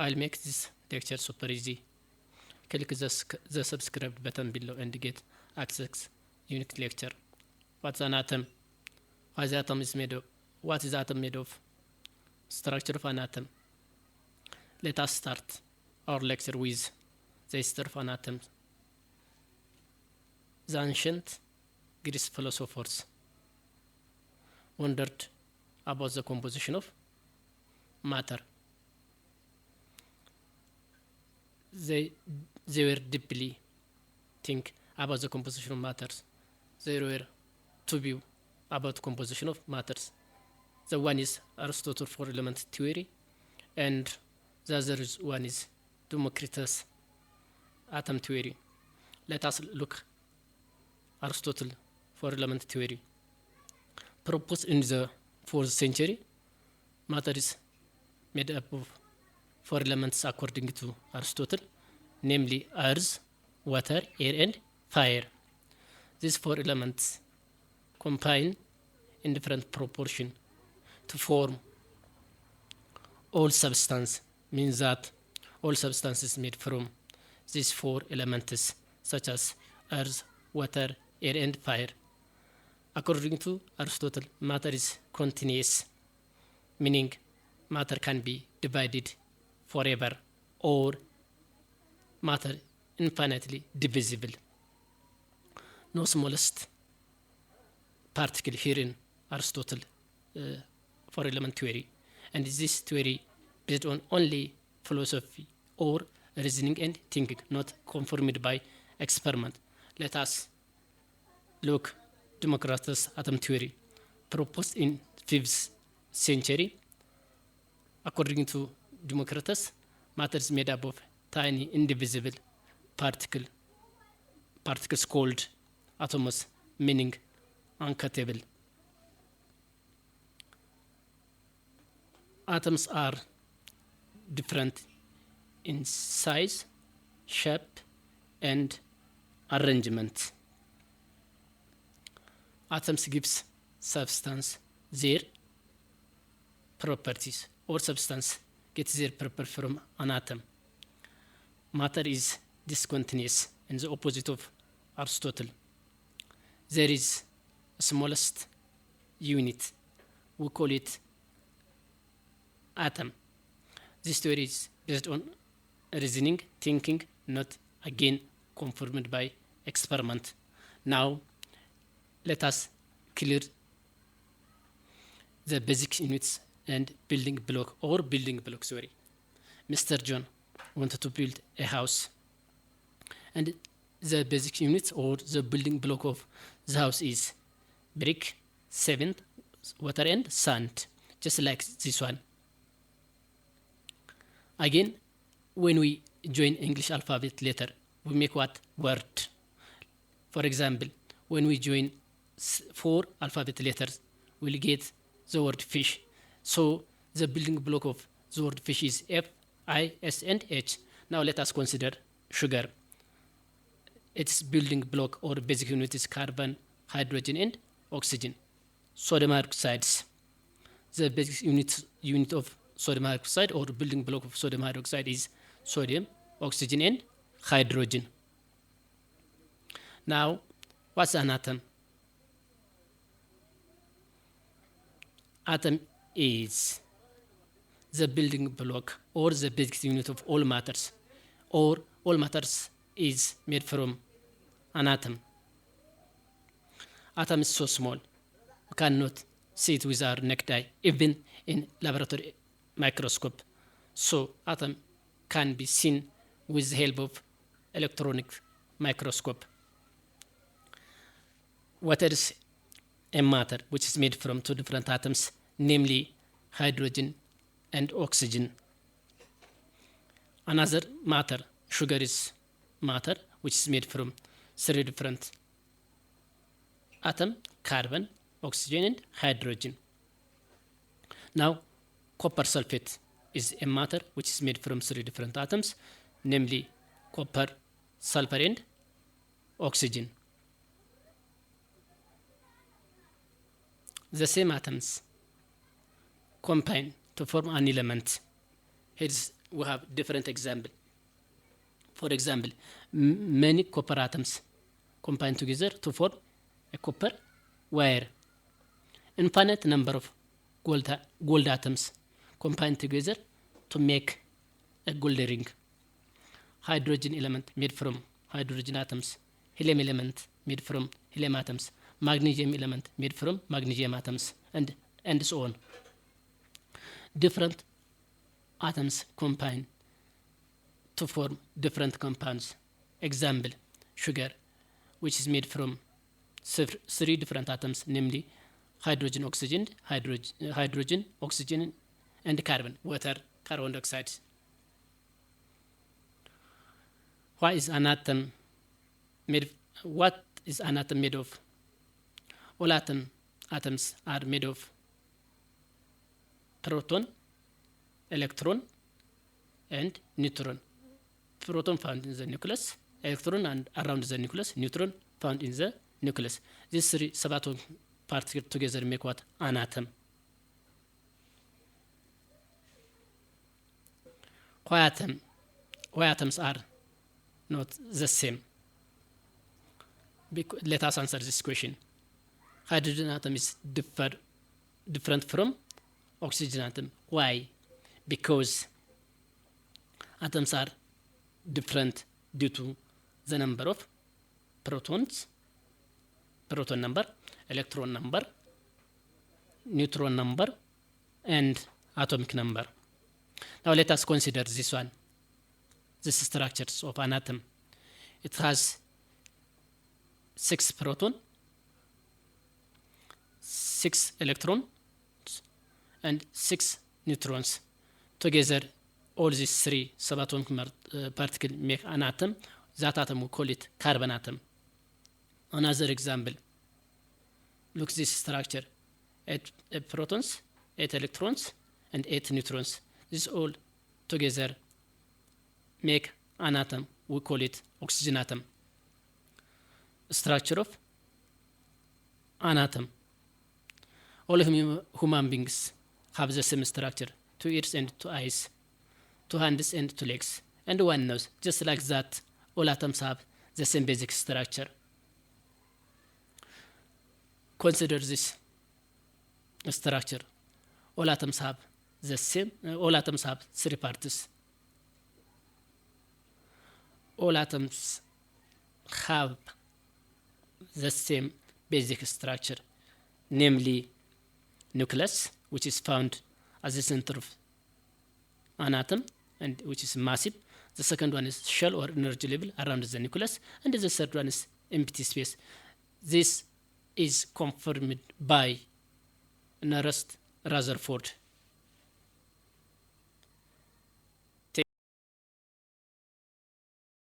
I'll make this lecture super easy. Click the subscribe button below and get access unique lecture. What's an atom? What the atom is made of? What is the atom made of? Structure of an atom. Let us start our lecture with the history of an atom. The ancient Greek philosophers wondered about the composition of matter. They were deeply think about the composition of matters. There were two views about composition of matters. The one is Aristotle four element theory, and the other one is Democritus atom theory. Let us look Aristotle four element theory. Proposed in the 4th century, matter is made up of four elements according to Aristotle, namely earth, water, air, and fire. These four elements combine in different proportion to form all substance. Means that all substance is made from these four elements, such as earth, water, air, and fire. According to Aristotle, matter is continuous, meaning matter can be divided forever, or matter infinitely divisible. No smallest particle here in Aristotle four element theory, and this theory based on only philosophy or reasoning and thinking, not confirmed by experiment. Let us look Democritus atom theory, proposed in 5th century. According to Democritus, matter is made up of tiny indivisible particles called atoms, meaning uncountable. Atoms are different in size, shape, and arrangement. Atoms gives substance their properties, or substance gets their property from an atom. Matter is discontinuous, and the opposite of Aristotle. There is a smallest unit. We call it atom. This theory is based on reasoning, thinking, not again confirmed by experiment. Now, let us clear the basic units and building block. Mr. John wanted to build a house, and the basic units or the building block of the house is brick, cement, water, and sand, just like this one. Again, when we join English alphabet letter, we make what? Word. For example, when we join 4 alphabet letters, we'll get the word fish. So the building block of the word fish is F, I, S, and H. Now let us consider sugar. Its building block or basic unit is carbon, hydrogen, and oxygen. Sodium hydroxides. The basic unit of sodium hydroxide or building block of sodium hydroxide is sodium, oxygen, and hydrogen. Now, what's an atom? Atom is the building block or the basic unit of all matters, or all matters is made from an atom. Atom is so small, we cannot see it with our naked eye, even in laboratory microscope. So atom can be seen with the help of electronic microscope. Water is a matter which is made from 2 different atoms, namely hydrogen and oxygen. Another matter, sugar, is matter which is made from 3 different atoms: carbon, oxygen, and hydrogen. Now, copper sulfate is a matter which is made from 3 different atoms, namely copper, sulfur, and oxygen. The same atoms combine to form an element. Here is we have different example. For example, many copper atoms combine together to form a copper wire. Infinite number of gold atoms combine together to make a gold ring. Hydrogen element made from hydrogen atoms. Helium element made from helium atoms. Magnesium element made from magnesium atoms, and so on. Different atoms combine to form different compounds. Example, sugar, which is made from 3 different atoms, namely hydrogen, oxygen, and carbon, water, carbon dioxide. What is an atom made of? All atoms are made of proton, electron, and neutron. Proton found in the nucleus, electron and around the nucleus, neutron found in the nucleus. These 3 subatomic particles together make what? An atom. Why atoms are not the same? Let us answer this question. Hydrogen atom is different from oxygen atom. Why? Because atoms are different due to the number of protons, proton number, electron number, neutron number, and atomic number. Now let us consider this one. This structures of an atom. It has 6 proton, 6 electrons, and 6 neutrons. Together, all these 3 subatomic particles make an atom. That atom we call it carbon atom. Another example. Look at this structure. 8 protons, 8 electrons, and 8 neutrons. This all together make an atom. We call it oxygen atom. Structure of an atom. All of human beings have the same structure: 2 ears and 2 eyes, 2 hands and 2 legs, and 1 nose. Just like that, all atoms have the same basic structure. Consider this structure. All atoms have the same. All atoms have 3 parts. All atoms have the same basic structure, namely nucleus, which is found at the center of an atom and which is massive. The second one is shell or energy level around the nucleus, and the third one is empty space. This is confirmed by Ernest Rutherford.